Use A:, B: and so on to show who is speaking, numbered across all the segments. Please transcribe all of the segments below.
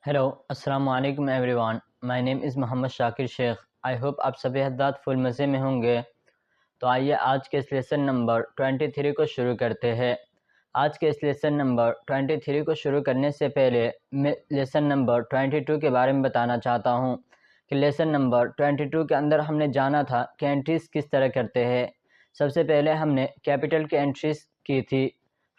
A: Hello, अस्सलाम वालेकुम everyone. My name is Mohammed Shakir Sheikh. I hope आप सभी हज़रात फुल मज़े में होंगे। तो आइए आज के इस लेसन नंबर 23 को शुरू करते हैं। आज के इस लेसन नंबर 23 को शुरू करने से पहले मैं लेसन नंबर 22 के बारे में बताना चाहता हूँ कि लेसन नंबर 22 के अंदर हमने जाना था कि एंट्रीज़ किस तरह करते हैं। सबसे पहले हमने कैपिटल की एंट्रीज़ की थी।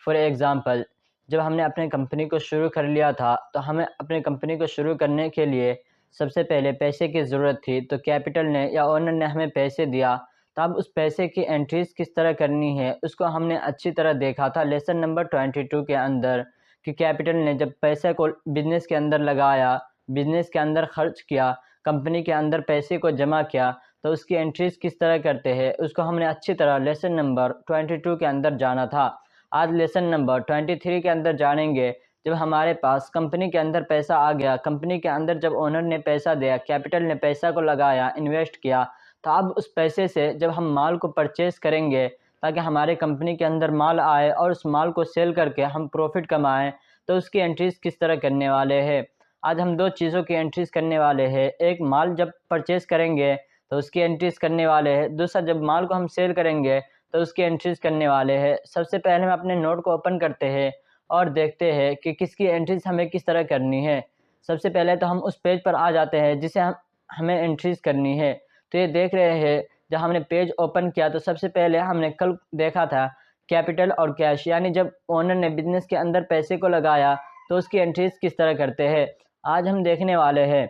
A: फॉर एग्ज़ाम्पल, जब हमने अपने कंपनी को शुरू कर लिया था तो हमें अपने कंपनी को शुरू करने के लिए सबसे पहले पैसे की ज़रूरत थी। तो कैपिटल ने या ओनर ने हमें पैसे दिया, तो अब उस पैसे की एंट्रीज़ किस तरह करनी है उसको हमने अच्छी तरह देखा था लेसन नंबर 22 के अंदर। कि कैपिटल ने जब पैसे को बिज़नेस के अंदर लगाया, बिज़नेस के अंदर ख़र्च किया, कंपनी के अंदर पैसे को जमा किया, तो उसकी एंट्रीज़ किस तरह करते हैं उसको हमने अच्छी तरह लेसन नंबर 22 के अंदर जाना था। आज लेसन नंबर 23 के अंदर जानेंगे। जब हमारे पास कंपनी के अंदर पैसा आ गया, कंपनी के अंदर जब ओनर ने पैसा दिया, कैपिटल ने पैसा को लगाया, इन्वेस्ट किया, तो अब उस पैसे से जब हम माल को परचेज़ करेंगे ताकि हमारे कंपनी के अंदर माल आए और उस माल को सेल करके हम प्रॉफिट कमाएँ, तो उसकी एंट्रीज़ किस तरह करने वाले हैं। आज हम 2 चीज़ों की एंट्रीज़ करने वाले हैं। एक, माल जब परचेज़ करेंगे तो उसकी एंट्रीज़ करने वाले हैं। दूसरा, जब माल को हम सेल करेंगे तो उसकी एंट्रीज़ करने वाले हैं। सबसे पहले हम अपने नोट को ओपन करते हैं और देखते हैं कि किसकी एंट्रीज़ हमें किस तरह करनी है। सबसे पहले तो हम उस पेज पर आ जाते हैं जिसे हमें एंट्रीज़ करनी है। तो ये देख रहे हैं, जब हमने पेज ओपन किया तो सबसे पहले हमने कल देखा था कैपिटल और कैश, यानी जब ओनर ने बिज़नेस के अंदर पैसे को लगाया तो उसकी एंट्रीज़ किस तरह करते हैं। आज हम देखने वाले हैं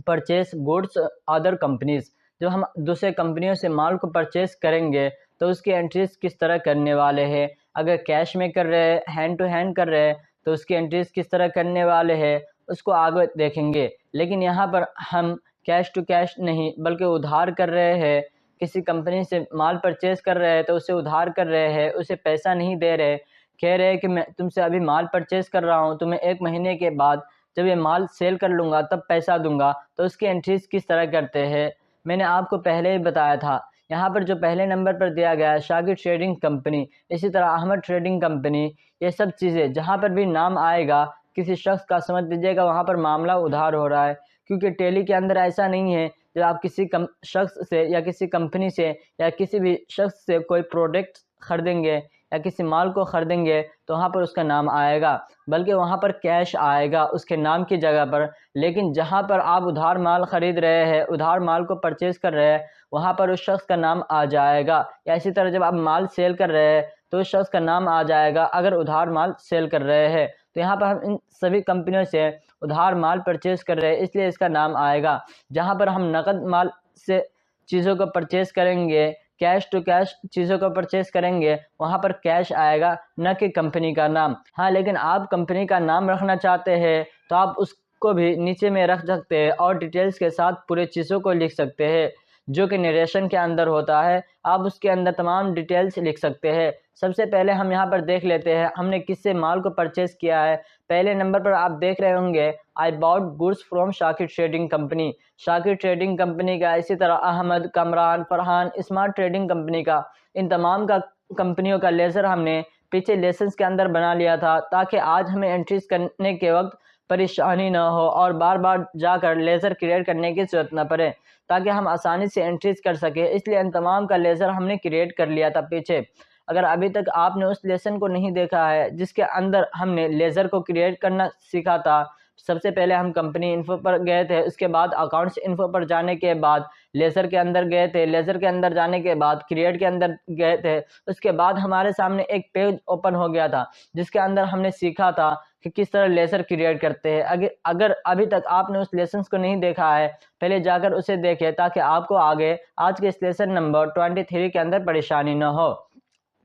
A: परचेस गुड्स अदर कंपनीज़। जब हम दूसरे कंपनियों से माल को परचेस करेंगे तो उसकी एंट्रीज़ किस तरह करने वाले हैं। अगर कैश में कर रहे हैं, हैंड टू हैंड कर रहे हैं, तो उसकी एंट्रीज़ किस तरह करने वाले हैं उसको आगे देखेंगे। लेकिन यहाँ पर हम कैश टू कैश नहीं बल्कि उधार कर रहे हैं। किसी कंपनी से माल परचेस कर रहे हैं तो उसे उधार कर रहे हैं, उसे पैसा नहीं दे रहे। कह रहे हैं कि मैं तुमसे अभी माल परचेस कर रहा हूँ, तुम्हें 1 महीने के बाद जब ये माल सेल कर लूँगा तब पैसा दूँगा। तो उसकी एंट्रीज़ किस तरह करते हैं मैंने आपको पहले ही बताया था। यहाँ पर जो पहले नंबर पर दिया गया है शाकिर ट्रेडिंग कंपनी, इसी तरह अहमद ट्रेडिंग कंपनी, ये सब चीज़ें जहाँ पर भी नाम आएगा किसी शख्स का, समझ लीजिएगा वहाँ पर मामला उधार हो रहा है। क्योंकि टेली के अंदर ऐसा नहीं है जब आप किसी शख्स से या किसी कंपनी से या किसी भी शख्स से कोई प्रोडक्ट खरीदेंगे या किसी माल को ख़रीदेंगे तो वहाँ पर उसका नाम आएगा, बल्कि वहाँ पर कैश आएगा उसके नाम की जगह पर। लेकिन जहाँ पर आप उधार माल ख़रीद रहे हैं, उधार माल को परचेज़ कर रहे हैं, वहाँ पर उस शख्स का नाम आ जाएगा। या इसी तरह जब आप माल सेल कर रहे हैं तो उस शख्स का नाम आ जाएगा अगर उधार माल सेल कर रहे हैं। तो यहाँ पर हम इन सभी कंपनियों से उधार माल परचेज़ कर रहे हैं इसलिए इसका नाम आएगा। जहाँ पर हम नकद माल से चीज़ों को परचेज़ करेंगे, कैश टू कैश चीज़ों को परचेज़ करेंगे, वहाँ पर कैश आएगा, न कि कंपनी का नाम। हाँ, लेकिन आप कंपनी का नाम रखना चाहते हैं तो आप उसको भी नीचे में रख सकते हैं और डिटेल्स के साथ पूरे चीज़ों को लिख सकते हैं, जो कि नरेशन के अंदर होता है। आप उसके अंदर तमाम डिटेल्स लिख सकते हैं। सबसे पहले हम यहाँ पर देख लेते हैं हमने किससे माल को परचेज़ किया है। पहले नंबर पर आप देख रहे होंगे, I bought goods from Shakir trading company. Shakir trading company का, इसी तरह Ahmed, Kamran, Farhan, smart trading company का, इन तमाम का कंपनियों का लेज़र हमने पीछे लेसन्स के अंदर बना लिया था ताकि आज हमें एंट्रीज करने के वक्त परेशानी ना हो और बार बार जाकर लेज़र क्रिएट करने की ज़रूरत ना पड़े, ताकि हम आसानी से एंट्रीज कर सकें। इसलिए इन तमाम का लेज़र हमने क्रिएट कर लिया था पीछे। अगर अभी तक आपने उस लेसन को नहीं देखा है जिसके अंदर हमने लेज़र को क्रिएट करना सीखा था, सबसे पहले हम कंपनी इन्फो पर गए थे, उसके बाद अकाउंट्स इन्फो पर जाने के बाद लेज़र के अंदर गए थे, लेज़र के अंदर जाने के बाद क्रिएट के अंदर गए थे। उसके बाद हमारे सामने एक पेज ओपन हो गया था जिसके अंदर हमने सीखा था कि किस तरह लेज़र क्रिएट करते हैं। अगर अभी तक आपने उस लेसन को नहीं देखा है, पहले जाकर उसे देखें ताकि आपको आगे आज के इस लेसन नंबर 23 के अंदर परेशानी न हो।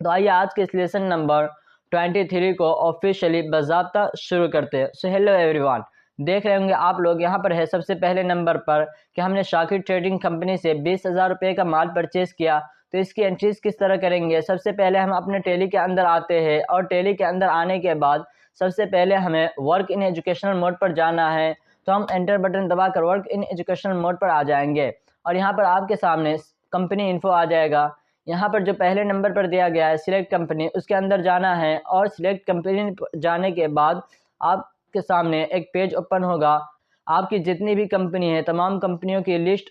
A: तो आइए आज के इस लेसन नंबर 23 को ऑफिशियली बाज़ाब्ता शुरू करते हैं। सो हेलो एवरीवन, देख रहे होंगे आप लोग यहाँ पर है सबसे पहले नंबर पर कि हमने शाकिर ट्रेडिंग कंपनी से 20,000 रुपये का माल परचेज़ किया। तो इसकी एंट्रीज किस तरह करेंगे, सबसे पहले हम अपने टेली के अंदर आते हैं और टेली के अंदर आने के बाद सबसे पहले हमें वर्क इन एजुकेशनल मोड पर जाना है। तो हम एंटर बटन दबाकर वर्क इन एजुकेशनल मोड पर आ जाएंगे और यहाँ पर आपके सामने कंपनी इन्फो आ जाएगा। यहाँ पर जो पहले नंबर पर दिया गया है सिलेक्ट कंपनी, उसके अंदर जाना है और सिलेक्ट कंपनी जाने के बाद आप आपके सामने एक पेज ओपन होगा। आपकी जितनी भी कंपनी है तमाम कंपनियों की लिस्ट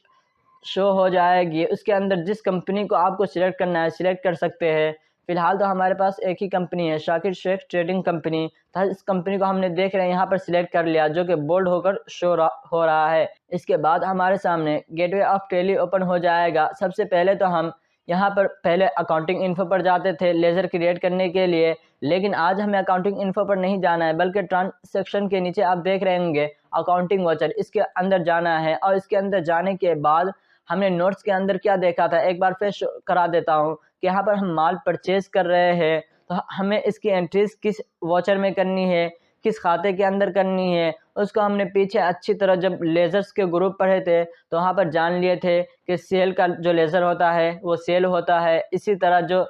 A: शो हो जाएगी। उसके अंदर जिस कंपनी को आपको सिलेक्ट करना है सिलेक्ट कर सकते हैं। फ़िलहाल तो हमारे पास एक ही कंपनी है, शाकिर शेख ट्रेडिंग कंपनी। तो इस कंपनी को हमने देख रहे हैं यहाँ पर सिलेक्ट कर लिया, जो कि बोल्ड होकर हो रहा है। इसके बाद हमारे सामने गेटवे ऑफ टैली ओपन हो जाएगा। सबसे पहले तो हम यहाँ पर पहले अकाउंटिंग इन्फो पर जाते थे लेज़र क्रिएट करने के लिए, लेकिन आज हमें अकाउंटिंग इन्फो पर नहीं जाना है, बल्कि ट्रांसैक्शन के नीचे आप देख रहे होंगे अकाउंटिंग वाचर, इसके अंदर जाना है। और इसके अंदर जाने के बाद हमने नोट्स के अंदर क्या देखा था एक बार फिर करा देता हूँ कि यहाँ पर हम माल परचेज कर रहे हैं, तो हमें इसकी एंट्रीज किस वाचर में करनी है, किस खाते के अंदर करनी है, उसको हमने पीछे अच्छी तरह जब लेज़र्स के ग्रुप पढ़े थे तो वहाँ पर जान लिए थे कि सेल का जो लेज़र होता है वो सेल होता है, इसी तरह जो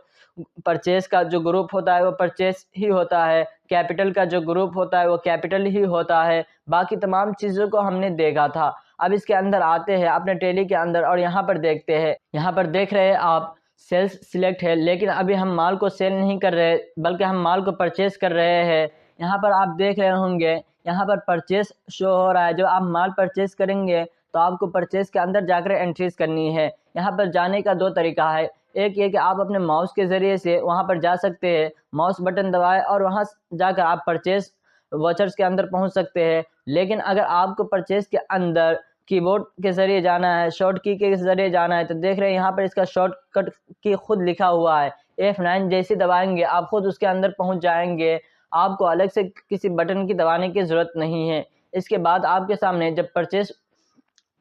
A: परचेज का जो ग्रुप होता है वो परचेज ही होता है, कैपिटल का जो ग्रुप होता है वो कैपिटल ही होता है। बाकी तमाम चीज़ों को हमने देखा था। अब इसके अंदर आते हैं अपने टैली के अंदर और यहाँ पर देखते हैं, यहाँ पर देख रहे हैं आप सेल्स सिलेक्ट है, लेकिन अभी हम माल को सेल नहीं कर रहे बल्कि हम माल को परचेज कर रहे हैं। यहाँ पर आप देख रहे होंगे यहाँ पर परचेज शो हो रहा है। जब आप माल परचेज करेंगे तो आपको परचेज के अंदर जाकर एंट्रीज करनी है। यहाँ पर जाने का दो तरीका है, एक ये कि आप अपने माउस के ज़रिए से वहाँ पर जा सकते हैं, माउस बटन दबाएं और वहाँ जाकर आप परचेज वाचर्स के अंदर पहुँच सकते हैं। लेकिन अगर आपको परचेज के अंदर कीबोर्ड के ज़रिए जाना है, शॉर्ट की के ज़रिए जाना है, तो देख रहे हैं यहाँ पर इसका शॉर्टकट की खुद लिखा हुआ है, F9 जैसे दबाएंगे आप खुद उसके अंदर पहुँच जाएंगे। आपको अलग से किसी बटन की दबाने की ज़रूरत नहीं है। इसके बाद आपके सामने जब परचेज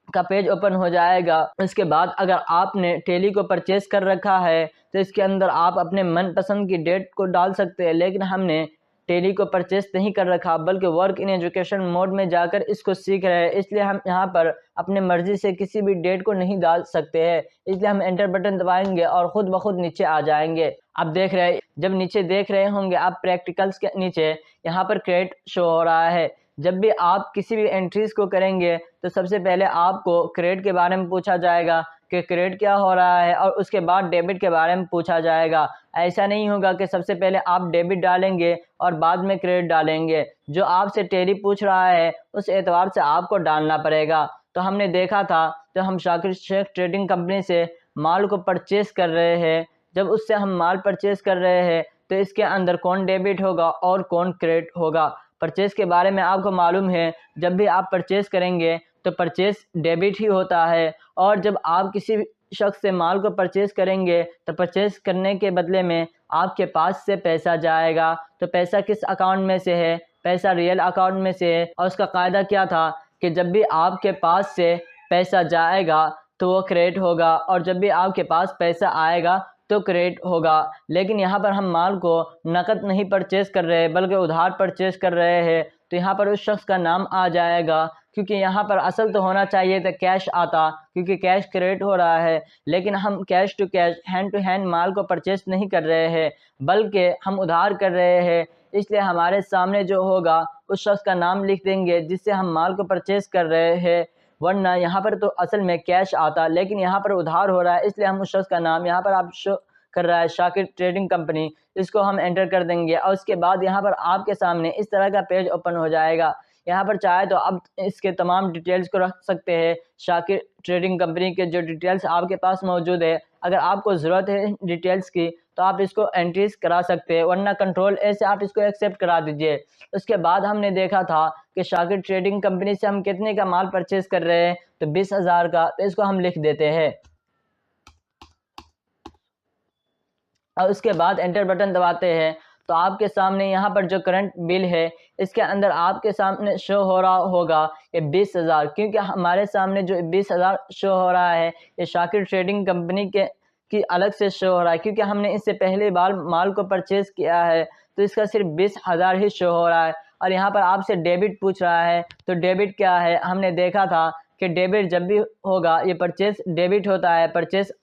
A: का पेज ओपन हो जाएगा, इसके बाद अगर आपने टैली को परचेज कर रखा है तो इसके अंदर आप अपने मनपसंद की डेट को डाल सकते हैं। लेकिन हमने टैली को परचेज नहीं कर रखा बल्कि वर्क इन एजुकेशन मोड में जाकर इसको सीख रहे हैं, इसलिए हम यहाँ पर अपने मर्जी से किसी भी डेट को नहीं डाल सकते हैं। इसलिए हम एंटर बटन दबाएंगे और ख़ुद ब खुद नीचे आ जाएंगे। अब देख रहे हैं, जब नीचे देख रहे होंगे आप प्रैक्टिकल्स के नीचे यहाँ पर क्रेडिट शो हो रहा है। जब भी आप किसी भी एंट्रीज को करेंगे तो सबसे पहले आपको क्रेडिट के बारे में पूछा जाएगा कि क्रेडिट क्या हो रहा है, और उसके बाद डेबिट के बारे में पूछा जाएगा। ऐसा नहीं होगा कि सबसे पहले आप डेबिट डालेंगे और बाद में क्रेडिट डालेंगे। जो आपसे टैली पूछ रहा है उस एतबार से आपको डालना पड़ेगा। तो हमने देखा था तो हम शाकिर शेख ट्रेडिंग कंपनी से माल को परचेज कर रहे हैं। जब उससे हम माल परचेज कर रहे हैं तो इसके अंदर कौन डेबिट होगा और कौन क्रेडिट होगा। परचेज के बारे में आपको मालूम है, जब भी आप परचेज करेंगे तो परचेज डेबिट ही होता है, और जब आप किसी शख्स से माल को परचेज करेंगे तो परचेज करने के बदले में आपके पास से पैसा जाएगा। तो पैसा किस अकाउंट में से है? पैसा रियल अकाउंट में से है। और उसका कायदा क्या था कि जब भी आपके पास से पैसा जाएगा तो वो क्रेडिट होगा, और जब भी आपके पास पैसा आएगा तो क्रेडिट होगा। लेकिन यहाँ पर हम माल को नकद नहीं परचेज कर रहे बल्कि उधार परचेज कर रहे हैं, तो यहाँ पर उस शख्स का नाम आ जाएगा। क्योंकि यहाँ पर असल तो होना चाहिए था कैश आता, क्योंकि कैश क्रेडिट हो रहा है, लेकिन हम cash to cash hand to hand माल को परचेज नहीं कर रहे हैं बल्कि हम उधार कर रहे हैं। इसलिए हमारे सामने जो होगा उस शख्स का नाम लिख देंगे जिससे हम माल को परचेज कर रहे हैं, वरना यहाँ पर तो असल में कैश आता, लेकिन यहाँ पर उधार हो रहा है, इसलिए हम उस शख्स का नाम यहाँ पर आप शो कर रहा है शाकिर ट्रेडिंग कंपनी, इसको हम एंटर कर देंगे। और उसके बाद यहाँ पर आपके सामने इस तरह का पेज ओपन हो जाएगा। यहाँ पर चाहे तो आप इसके तमाम डिटेल्स को रख सकते हैं, शाकिर ट्रेडिंग कंपनी के जो डिटेल्स आपके पास मौजूद है। अगर आपको ज़रूरत है डिटेल्स की तो आप इसको एंट्रीज करा सकते हैं, वरना कंट्रोल ए से आप इसको एक्सेप्ट करा दीजिए। उसके बाद हमने देखा था कि शाकिर ट्रेडिंग कंपनी से हम कितने का माल परचेज कर रहे हैं, तो 20,000 का, तो इसको हम लिख देते हैं और उसके बाद एंटर बटन दबाते हैं। तो आपके सामने यहाँ पर जो करंट बिल है इसके अंदर आपके सामने शो हो रहा होगा ये 20,000, क्योंकि हमारे सामने जो 20,000 शो हो रहा है ये शाकिर ट्रेडिंग कंपनी के की अलग से शो हो रहा है, क्योंकि हमने इससे पहले बार माल को परचेज किया है तो इसका सिर्फ 20,000 ही शो हो रहा है। और यहाँ पर आपसे डेबिट पूछ रहा है, तो डेबिट क्या है? हमने देखा था कि डेबिट जब भी होगा ये परचेज डेबिट होता है। परचेज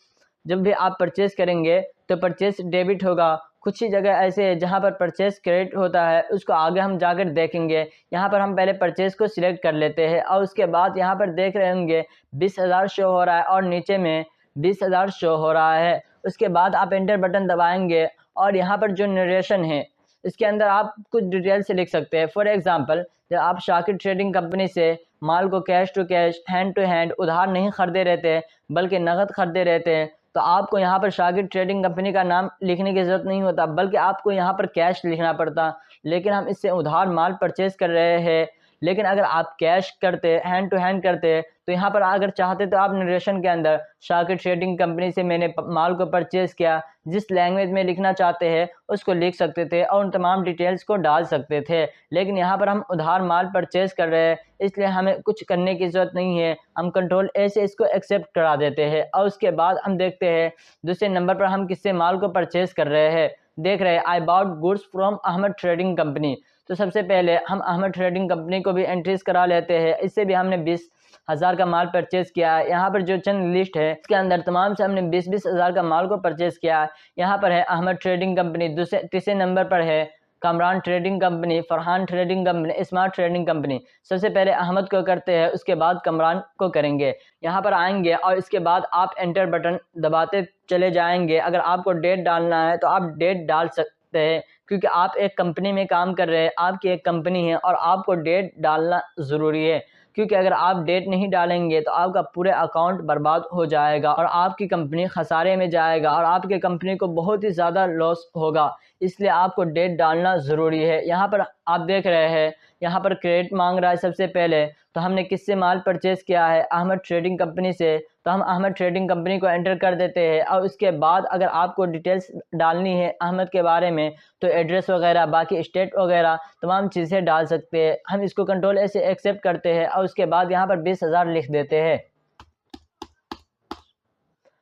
A: जब भी आप परचेज करेंगे तो परचेज डेबिट होगा। कुछ ही जगह ऐसे है जहाँ पर परचेज क्रेडिट होता है, उसको आगे हम जाकर देखेंगे। यहाँ पर हम पहले परचेज को सिलेक्ट कर लेते हैं और उसके बाद यहाँ पर देख रहे होंगे 20,000 शो हो रहा है और नीचे में 20,000 शो हो रहा है। उसके बाद आप एंटर बटन दबाएंगे और यहाँ पर जो नरेशन है इसके अंदर आप कुछ डिटेल से लिख सकते हैं। फॉर एग्जांपल, जब आप शाकिर ट्रेडिंग कंपनी से माल को cash to cash, hand to hand उधार नहीं खरीदे रहते बल्कि नकद खरीदे रहते हैं, तो आपको यहाँ पर शाकिर ट्रेडिंग कंपनी का नाम लिखने की ज़रूरत नहीं होता, बल्कि आपको यहाँ पर कैश लिखना पड़ता। लेकिन हम इससे उधार माल परचेज़ कर रहे हैं। लेकिन अगर आप कैश करते, हैंड टू हैंड करते, तो यहाँ पर अगर चाहते तो आप नरेशन के अंदर शाकिर ट्रेडिंग कंपनी से मैंने माल को परचेज़ किया, जिस लैंग्वेज में लिखना चाहते हैं उसको लिख सकते थे और उन तमाम डिटेल्स को डाल सकते थे। लेकिन यहाँ पर हम उधार माल परचेज़ कर रहे हैं, इसलिए हमें कुछ करने की ज़रूरत नहीं है। हम कंट्रोल ए से इसको एक्सेप्ट करा देते हैं और उसके बाद हम देखते हैं दूसरे नंबर पर हम किससे माल को परचेज़ कर रहे हैं। देख रहे हैं I bought goods from Ahmed trading company. तो सबसे पहले हम अहमद ट्रेडिंग कंपनी को भी एंट्रीज करा लेते हैं। इससे भी हमने 20,000 का माल परचेज़ किया है। यहाँ पर जो चंद लिस्ट है इसके अंदर तमाम से हमने 20-20 हज़ार का माल को परचेज़ किया है। यहाँ पर है अहमद ट्रेडिंग कंपनी, तीसरे नंबर पर है Kamran trading company, Farhan trading company, smart trading company. सबसे पहले अहमद को करते हैं, उसके बाद कमरान को करेंगे। यहाँ पर आएंगे और इसके बाद आप एंटर बटन दबाते चले जाएंगे। अगर आपको डेट डालना है तो आप डेट डाल सकते हैं, क्योंकि आप एक कंपनी में काम कर रहे हैं, आपकी एक कंपनी है और आपको डेट डालना ज़रूरी है। क्योंकि अगर आप डेट नहीं डालेंगे तो आपका पूरे अकाउंट बर्बाद हो जाएगा और आपकी कंपनी खसारे में जाएगा और आपकी कंपनी को बहुत ही ज़्यादा लॉस होगा। इसलिए आपको डेट डालना ज़रूरी है। यहाँ पर आप देख रहे हैं, यहाँ पर क्रेडिट मांग रहा है। सबसे पहले तो हमने किससे माल परचेज़ किया है? अहमद ट्रेडिंग कंपनी से। तो हम अहमद ट्रेडिंग कंपनी को एंटर कर देते हैं और उसके बाद अगर आपको डिटेल्स डालनी है अहमद के बारे में तो एड्रेस वगैरह, बाकी स्टेट वगैरह तमाम चीज़ें डाल सकते हैं। हम इसको कंट्रोल ऐसे एक्सेप्ट करते हैं और उसके बाद यहाँ पर 20,000 लिख देते हैं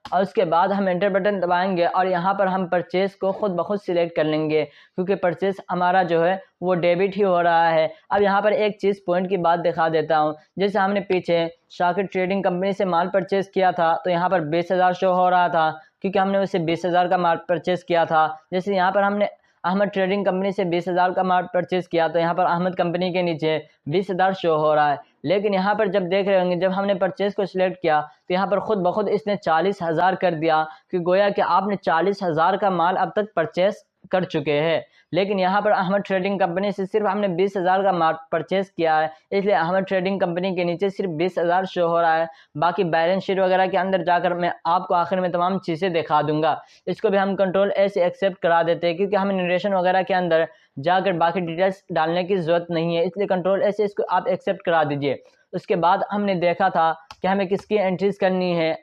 A: और उसके बाद हम एंटर बटन दबाएंगे और यहाँ पर हम परचेज़ को खुद ब खुद सिलेक्ट कर लेंगे, क्योंकि परचेज़ हमारा जो है वो डेबिट ही हो रहा है। अब यहाँ पर एक चीज़ पॉइंट की बात दिखा देता हूँ। जैसे हमने पीछे शाकिर ट्रेडिंग कंपनी से माल परचेज़ किया था तो यहाँ पर 20,000 शो हो रहा था, क्योंकि हमने उससे 20,000 का माल परचेज़ किया था। जैसे यहाँ पर हमने अहमद ट्रेडिंग कंपनी से 20,000 का माल परचेज़ किया तो यहाँ पर अहमद कंपनी के नीचे 20,000 शो हो रहा है। लेकिन यहाँ पर जब देख रहे होंगे, जब हमने परचेज़ को सिलेक्ट किया तो यहाँ पर खुद ब खुद इसने 40,000 कर दिया, कि गोया कि आपने 40,000 का माल अब तक परचेज़ कर चुके हैं। लेकिन यहाँ पर अहमद ट्रेडिंग कंपनी से सिर्फ हमने 20,000 का माल परचेज़ किया है, इसलिए अहमद ट्रेडिंग कंपनी के नीचे सिर्फ 20,000 शो हो रहा है। बाकी बैलेंस शीट वगैरह के अंदर जाकर मैं आपको आखिर में तमाम चीज़ें दिखा दूंगा। इसको भी हम कंट्रोल ए से एक्सेप्ट करा देते हैं, क्योंकि हमें नरेशन वगैरह के अंदर जाकर बाकी डिटेल्स डालने की ज़रूरत नहीं है, इसलिए कंट्रोल ए से इसको आप एक्सेप्ट करा दीजिए। उसके बाद हमने देखा था कि हमें किसकी एंट्रीज़ करनी है।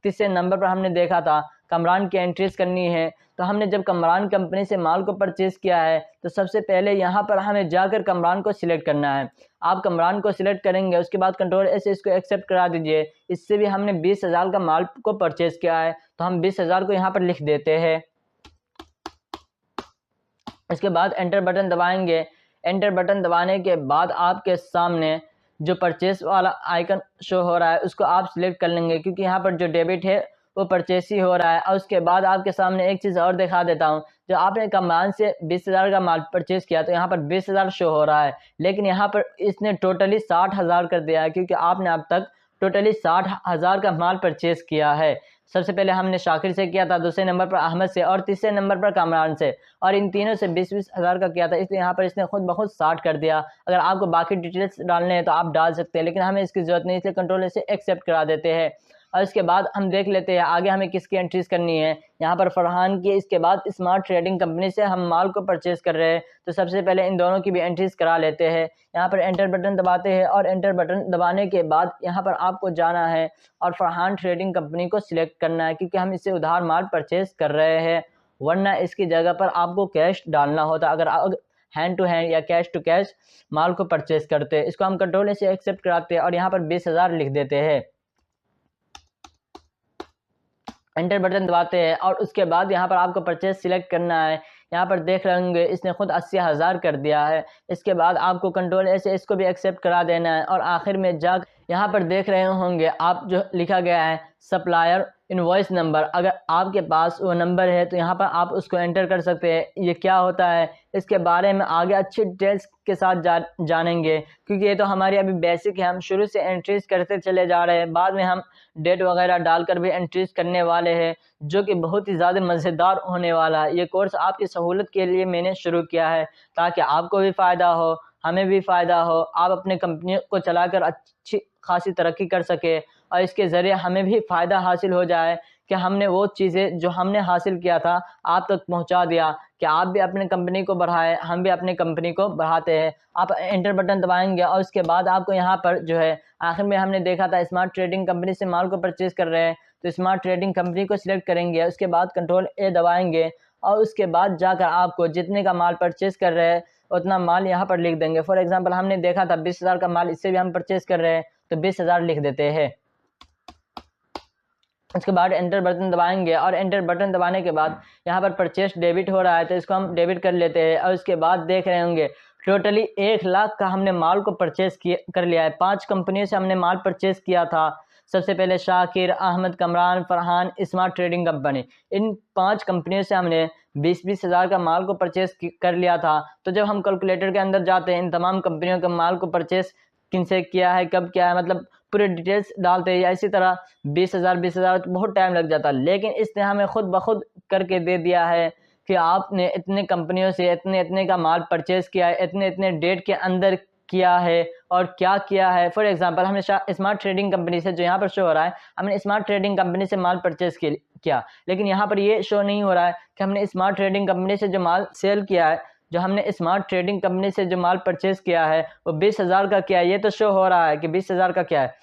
A: तीसरे नंबर पर हमने देखा था कमरान की एंट्रीज़ करनी है। तो हमने जब कमरान कंपनी से माल को परचेज़ किया है तो सबसे पहले यहाँ पर हमें जाकर कमरान को सिलेक्ट करना है। आप कमरान को सिलेक्ट करेंगे, उसके बाद कंट्रोल ए से इसको एक्सेप्ट करा दीजिए। इससे भी हमने 20,000 का माल को परचेज़ किया है, तो हम 20,000 को यहाँ पर लिख देते हैं। इसके बाद एंटर बटन दबाएंगे। एंटर बटन दबाने के बाद आपके सामने जो परचेस वाला आइकन शो हो रहा है उसको आप सिलेक्ट कर लेंगे, क्योंकि यहाँ पर जो डेबिट है वो परचेस ही हो रहा है। और उसके बाद आपके सामने एक चीज़ और दिखा देता हूँ। जो आपने कमरान से 20,000 का माल परचेस किया तो यहाँ पर 20,000 शो हो रहा है, लेकिन यहाँ पर इसने टोटली 60,000 कर दिया है, क्योंकि आपने अब तक टोटली 60,000 का माल परचेस किया है। सबसे पहले हमने शाकिर से किया था, दूसरे नंबर पर अहमद से और तीसरे नंबर पर कमरान से, और इन तीनों से 20-20 हज़ार का किया था, इसलिए यहाँ पर इसने खुद ब खुद 60 कर दिया। अगर आपको बाकी डिटेल्स डालने हैं तो आप डाल सकते हैं, लेकिन हमें इसकी ज़रूरत नहीं, इसलिए कंट्रोल से एक्सेप्ट करा देते हैं। और इसके बाद हम देख लेते हैं आगे हमें किसकी एंट्रीज करनी है। यहाँ पर फरहान की, इसके बाद स्मार्ट ट्रेडिंग कंपनी से हम माल को परचेज़ कर रहे हैं, तो सबसे पहले इन दोनों की भी एंट्रीज करा लेते हैं। यहाँ पर एंटर बटन दबाते हैं और एंटर बटन दबाने के बाद यहाँ पर आपको जाना है और फरहान ट्रेडिंग कंपनी को सिलेक्ट करना है, क्योंकि हम इससे उधार माल परचेज़ कर रहे हैं, वरना इसकी जगह पर आपको कैश डालना होता अगर हैंड टू हैंड या कैश टू कैश माल को परचेज़ करते हैं। इसको हम कंट्रोल से एक्सेप्ट कराते हैं और यहाँ पर 20,000 लिख देते हैं। एंटर बटन दबाते हैं और उसके बाद यहाँ पर आपको परचेज सिलेक्ट करना है। यहाँ पर देख रहे होंगे इसने खुद 80,000 कर दिया है। इसके बाद आपको कंट्रोल ऐसे इसको भी एक्सेप्ट करा देना है और आखिर में यहाँ पर देख रहे होंगे आप जो लिखा गया है सप्लायर इनवॉइस नंबर, अगर आपके पास वो नंबर है तो यहाँ पर आप उसको एंटर कर सकते हैं। ये क्या होता है इसके बारे में आगे अच्छी डिटेल्स के साथ जानेंगे, क्योंकि ये तो हमारी अभी बेसिक है। हम शुरू से एंट्रीज करते चले जा रहे हैं, बाद में हम डेट वगैरह डालकर भी एंट्रीज करने वाले हैं, जो कि बहुत ही ज़्यादा मज़ेदार होने वाला है। ये कोर्स आपकी सहूलत के लिए मैंने शुरू किया है, ताकि आपको भी फ़ायदा हो, हमें भी फ़ायदा हो, आप अपने कंपनी को चलाकर अच्छी खासी तरक्की कर सके और इसके ज़रिए हमें भी फ़ायदा हासिल हो जाए कि हमने वो चीज़ें जो हमने हासिल किया था आप तक पहुंचा दिया, कि आप भी अपने कंपनी को बढ़ाएं, हम भी अपनी कंपनी को बढ़ाते हैं। आप एंटर बटन दबाएंगे और उसके बाद आपको यहाँ पर जो है आखिर में हमने देखा था स्मार्ट ट्रेडिंग कंपनी से माल को परचेज़ कर रहे हैं, तो स्मार्ट ट्रेडिंग कंपनी को सिलेक्ट करेंगे, उसके बाद कंट्रोल ए दबाएंगे और उसके बाद जाकर आपको जितने का माल परचेज़ कर रहे हैं उतना माल यहाँ पर लिख देंगे। फॉर एग्जांपल हमने देखा था 20,000 का माल, इससे भी हम परचेज़ कर रहे हैं तो 20,000 लिख देते हैं। उसके बाद एंटर बटन दबाएंगे और एंटर बटन दबाने के बाद यहाँ पर परचेस डेबिट हो रहा है तो इसको हम डेबिट कर लेते हैं। और उसके बाद देख रहे होंगे टोटली 1 लाख का हमने माल को परचेस कर लिया है। 5 कंपनियों से हमने माल परचेस किया था। सबसे पहले Shakir, Ahmed, Kamran, Farhan, smart trading company, इन 5 कंपनियों से हमने 20-20 हज़ार का माल को परचेस कर लिया था। तो जब हम कैलकुलेटर के अंदर जाते हैं इन तमाम कंपनियों के माल को परचेस किनसे किया है, कब किया है, मतलब पूरे डिटेल्स डालते हैं, या इसी तरह 20,000 तो बहुत टाइम लग जाता। लेकिन इसने हमें खुद ब खुद करके दे दिया है कि आपने इतने कंपनियों से इतने इतने का माल परचेज़ किया है, इतने इतने डेट के अंदर किया है और क्या किया है। फॉर एग्जांपल हमने स्मार्ट ट्रेडिंग कंपनी से, जो यहाँ पर शो हो रहा है, हमने स्मार्ट ट्रेडिंग कंपनी से माल परचेज़ किया, लेकिन यहाँ पर ये शो नहीं हो रहा है कि हमने स्मार्ट ट्रेडिंग कंपनी से जो माल सेल किया है, जो हमने स्मार्ट ट्रेडिंग कंपनी से जो माल परचेज़ किया है वो 20,000 का किया है। ये तो शो हो रहा है कि 20,000 का क्या है,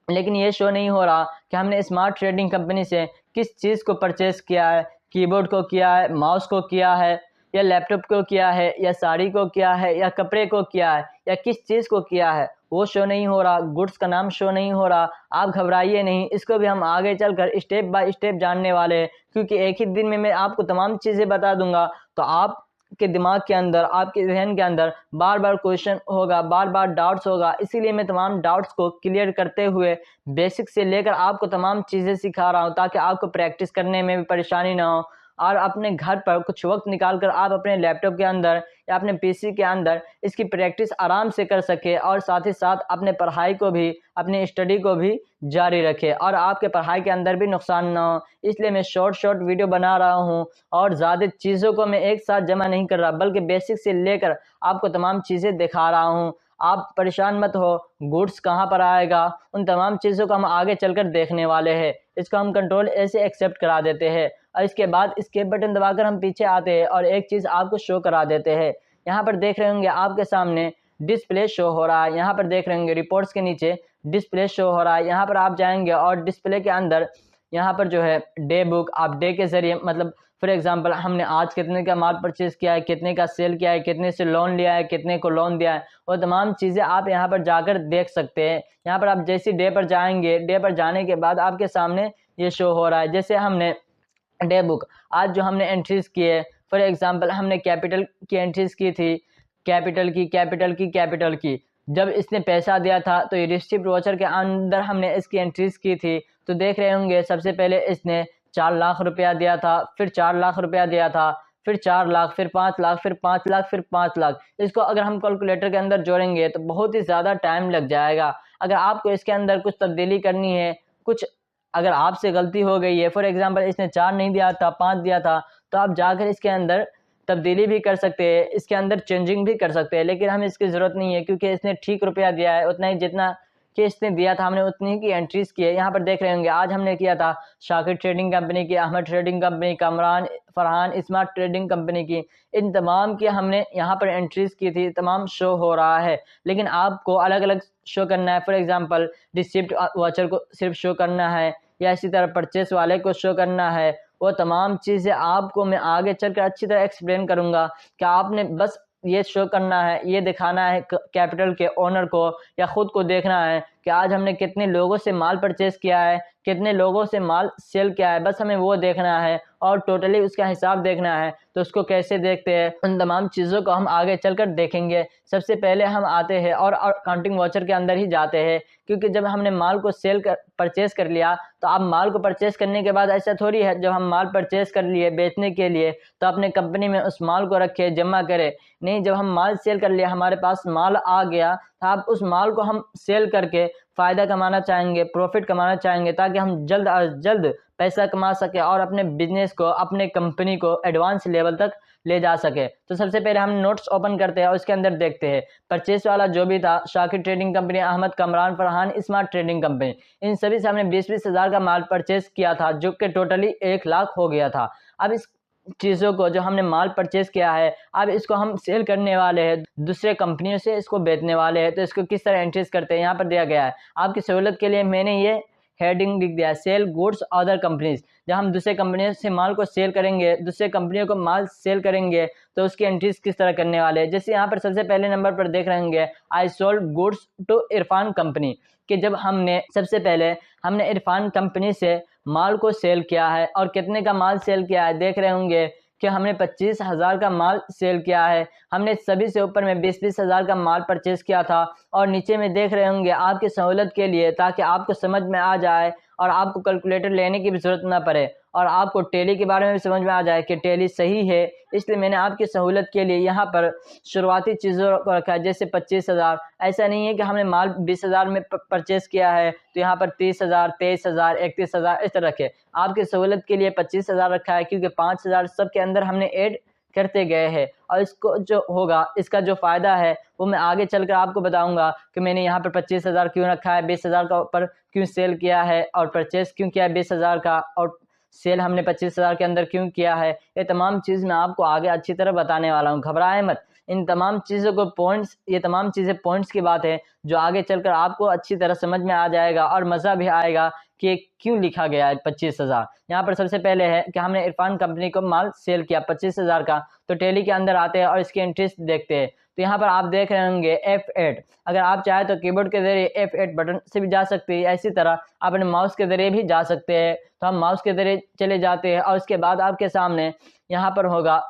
A: लेकिन ये शो नहीं हो रहा कि हमने स्मार्ट ट्रेडिंग कंपनी से किस चीज़ को परचेज़ किया है। कीबोर्ड को किया है, माउस को किया है, या लैपटॉप को किया है, या साड़ी को किया है, या कपड़े को किया है, या किस चीज़ को किया है, वो शो नहीं हो रहा। गुड्स का नाम शो नहीं हो रहा। आप घबराइए नहीं, इसको भी हम आगे चलकर स्टेप बाय स्टेप जानने वाले हैं, क्योंकि एक ही दिन में मैं आपको तमाम चीज़ें बता दूंगा तो आप के दिमाग के अंदर, आपके जहन के अंदर बार बार क्वेश्चन होगा, बार बार डाउट्स होगा। इसीलिए मैं तमाम डाउट्स को क्लियर करते हुए बेसिक से लेकर आपको तमाम चीज़ें सिखा रहा हूँ, ताकि आपको प्रैक्टिस करने में भी परेशानी ना हो और अपने घर पर कुछ वक्त निकाल कर आप अपने लैपटॉप के अंदर या अपने पीसी के अंदर इसकी प्रैक्टिस आराम से कर सके और साथ ही साथ अपने पढ़ाई को भी, अपनी स्टडी को भी जारी रखे और आपके पढ़ाई के अंदर भी नुकसान ना हो। इसलिए मैं शॉर्ट वीडियो बना रहा हूँ और ज़्यादा चीज़ों को मैं एक साथ जमा नहीं कर रहा, बल्कि बेसिक से लेकर आपको तमाम चीज़ें दिखा रहा हूँ। आप परेशान मत हो, गुड्स कहाँ पर आएगा, उन तमाम चीज़ों को हम आगे चलकर देखने वाले हैं। इसको हम कंट्रोल ए से एक्सेप्ट करा देते हैं और इसके बाद एस्केप बटन दबाकर हम पीछे आते हैं और एक चीज़ आपको शो करा देते हैं। यहाँ पर देख रहे होंगे आपके सामने डिस्प्ले शो हो रहा है। यहाँ पर देख रहे होंगे रिपोर्ट्स के नीचे डिस्प्ले शो हो रहा है। यहाँ पर आप जाएंगे और डिस्प्ले के अंदर यहाँ पर जो है डे बुक, आप डे के ज़रिए, मतलब फॉर एग्जांपल हमने आज कितने का माल परचेज़ किया है, कितने का सेल किया है, कितने से लोन लिया है, कितने को लोन दिया है, वो तमाम चीज़ें आप यहाँ पर जाकर देख सकते हैं। यहाँ पर आप जैसे डे पर जाएंगे, डे पर जाने के बाद आपके सामने ये शो हो रहा है। जैसे हमने डे बुक आज जो हमने एंट्रीज किए, फॉर एग्जांपल हमने कैपिटल की एंट्रीज की थी, कैपिटल की जब इसने पैसा दिया था तो ये रिसिप्ट वाचर के अंदर हमने इसकी एंट्रीज की थी। तो देख रहे होंगे सबसे पहले इसने 4 लाख रुपया दिया था, फिर 4 लाख रुपया दिया था, फिर 4 लाख, फिर 5 लाख, फिर 5 लाख, फिर 5 लाख। इसको अगर हम कैलकुलेटर के अंदर जोड़ेंगे तो बहुत ही ज़्यादा टाइम लग जाएगा। अगर आपको इसके अंदर कुछ तब्दीली करनी है, कुछ अगर आपसे गलती हो गई है, फॉर एग्जांपल इसने 4 नहीं दिया था, 5 दिया था, तो आप जाकर इसके अंदर तब्दीली भी कर सकते हैं, इसके अंदर चेंजिंग भी कर सकते हैं। लेकिन हमें इसकी ज़रूरत नहीं है, क्योंकि इसने ठीक रुपया दिया है, उतना ही जितना कि इसने दिया था हमने उतनी ही की एंट्रीज की है। यहाँ पर देख रहे होंगे आज हमने किया था शाकिर ट्रेडिंग कंपनी की, Ahmed trading company, Kamran, Farhan, smart trading company की, इन तमाम की हमने यहाँ पर एंट्रीज की थी। तमाम शो हो रहा है, लेकिन आपको अलग अलग शो करना है। फॉर एग्जांपल रिसिप्ट वाचर को सिर्फ शो करना है, या इसी तरह परचेस वाले को शो करना है। वो तमाम चीज़ें आपको मैं आगे चलकर अच्छी तरह एक्सप्लेन करूँगा कि आपने बस ये शो करना है, ये दिखाना है कैपिटल के ओनर को, या ख़ुद को देखना है कि आज हमने कितने लोगों से माल परचेस किया है, कितने लोगों से माल सेल किया है, बस हमें वो देखना है और टोटली उसका हिसाब देखना है। तो उसको कैसे देखते हैं, उन तमाम चीज़ों को हम आगे चलकर देखेंगे। सबसे पहले हम आते हैं और अकाउंटिंग वाउचर के अंदर ही जाते हैं, क्योंकि जब हमने माल को परचेस कर लिया तो अब माल को परचेस करने के बाद ऐसा थोड़ी है जब हम माल परचेस कर लिए बेचने के लिए तो अपने कंपनी में उस माल को रखे जमा करें। नहीं, जब हम माल सेल कर लिया, हमारे पास माल आ गया, तो अब उस माल को हम सेल करके फ़ायदा कमाना चाहेंगे, प्रॉफिट कमाना चाहेंगे, ताकि हम जल्द अज जल्द पैसा कमा सके और अपने बिजनेस को, अपने कंपनी को एडवांस लेवल तक ले जा सके। तो सबसे पहले हम नोट्स ओपन करते हैं और उसके अंदर देखते हैं परचेस वाला जो भी था, Shakir trading company, Ahmed, Kamran, Farhan, smart trading company, इन सभी से हमने 20-20 हज़ार का माल परचेस किया था, जो कि टोटली 1 लाख हो गया था। अब इस चीज़ों को जो हमने माल परचेस किया है, अब इसको हम सेल करने वाले हैं, दूसरे कंपनियों से इसको बेचने वाले हैं। तो इसको किस तरह एंट्रीज करते हैं, यहाँ पर दिया गया है। आपकी सहूलत के लिए मैंने ये हेडिंग लिख दिया है, सेल गुड्स अदर कंपनीज। जब हम दूसरे कंपनियों से माल को सेल करेंगे, दूसरे कंपनियों को माल सेल करेंगे, तो उसकी एंट्रीज किस तरह करने वाले हैं। जैसे यहाँ पर सबसे पहले नंबर पर देख रहे होंगे, I sold goods to Irfan company, कि जब सबसे पहले हमने इरफान कंपनी से माल को सेल किया है। और कितने का माल सेल किया है, देख रहे होंगे कि हमने 25 हज़ार का माल सेल किया है। हमने सभी से ऊपर में 20-20 हज़ार का माल परचेस किया था। और नीचे में देख रहे होंगे आपकी सहूलत के लिए, ताकि आपको समझ में आ जाए और आपको कैलकुलेटर लेने की भी ज़रूरत ना पड़े और आपको टैली के बारे में भी समझ में आ जाए कि टैली सही है, इसलिए मैंने आपकी सहूलत के लिए यहाँ पर शुरुआती चीज़ों को रखा है। जैसे 25 हज़ार, ऐसा नहीं है कि हमने माल 20 हज़ार में परचेस किया है तो यहाँ पर 30 हज़ार, 23 हज़ार, 31 हज़ार इस तरह रखे। आपकी सहूलत के लिए 25 हज़ार रखा है, क्योंकि 5 हज़ार सब के अंदर हमने ऐड करते गए हैं। और इसको जो होगा, इसका जो फ़ायदा है वो मैं आगे चलकर आपको बताऊंगा कि मैंने यहाँ पर 25 हज़ार क्यों रखा है, 20 हज़ार का ऊपर क्यों सेल किया है और परचेस क्यों किया है 20 हज़ार का, और सेल हमने 25 हज़ार के अंदर क्यों किया है। ये तमाम चीज़ मैं आपको आगे अच्छी तरह बताने वाला हूँ, घबराए मत। इन तमाम चीज़ों को पॉइंट्स, ये तमाम चीज़ें पॉइंट्स की बात है जो आगे चलकर आपको अच्छी तरह समझ में आ जाएगा और मज़ा भी आएगा कि क्यों लिखा गया है 25 हज़ार। यहाँ पर सबसे पहले है कि हमने इरफान कंपनी को माल सेल किया 25 हज़ार का। तो टैली के अंदर आते हैं और इसकी एंट्रीज देखते हैं। तो यहाँ पर आप देख रहे होंगे F8, अगर आप चाहें तो कीबोर्ड के जरिए F8 बटन से भी जा सकते हैं, इसी तरह आप अपने माउस के जरिए भी जा सकते हैं। तो हम माउस के जरिए चले जाते हैं और उसके बाद आपके सामने यहाँ पर होगा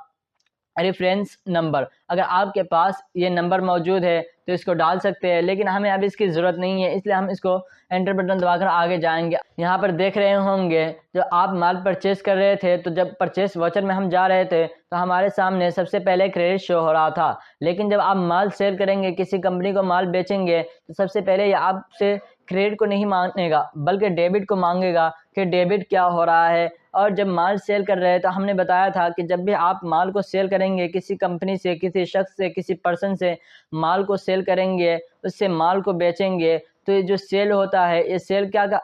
A: रेफरेंस नंबर। अगर आपके पास ये नंबर मौजूद है तो इसको डाल सकते हैं, लेकिन हमें अभी इसकी ज़रूरत नहीं है, इसलिए हम इसको एंटर बटन दबाकर आगे जाएंगे। यहाँ पर देख रहे होंगे जब आप माल परचेस कर रहे थे, तो जब परचेस वाउचर में हम जा रहे थे तो हमारे सामने सबसे पहले क्रेडिट शो हो रहा था। लेकिन जब आप माल सेल करेंगे, किसी कंपनी को माल बेचेंगे, तो सबसे पहले ये आपसे क्रेडिट को नहीं मांगेगा बल्कि डेबिट को मांगेगा कि डेबिट क्या हो रहा है। और जब माल सेल कर रहे हैं तो हमने बताया था कि जब भी आप माल को सेल करेंगे, किसी कंपनी से, किसी शख्स से, किसी पर्सन से माल को सेल करेंगे, उससे माल को बेचेंगे, तो ये जो सेल होता है, ये सेल क्या का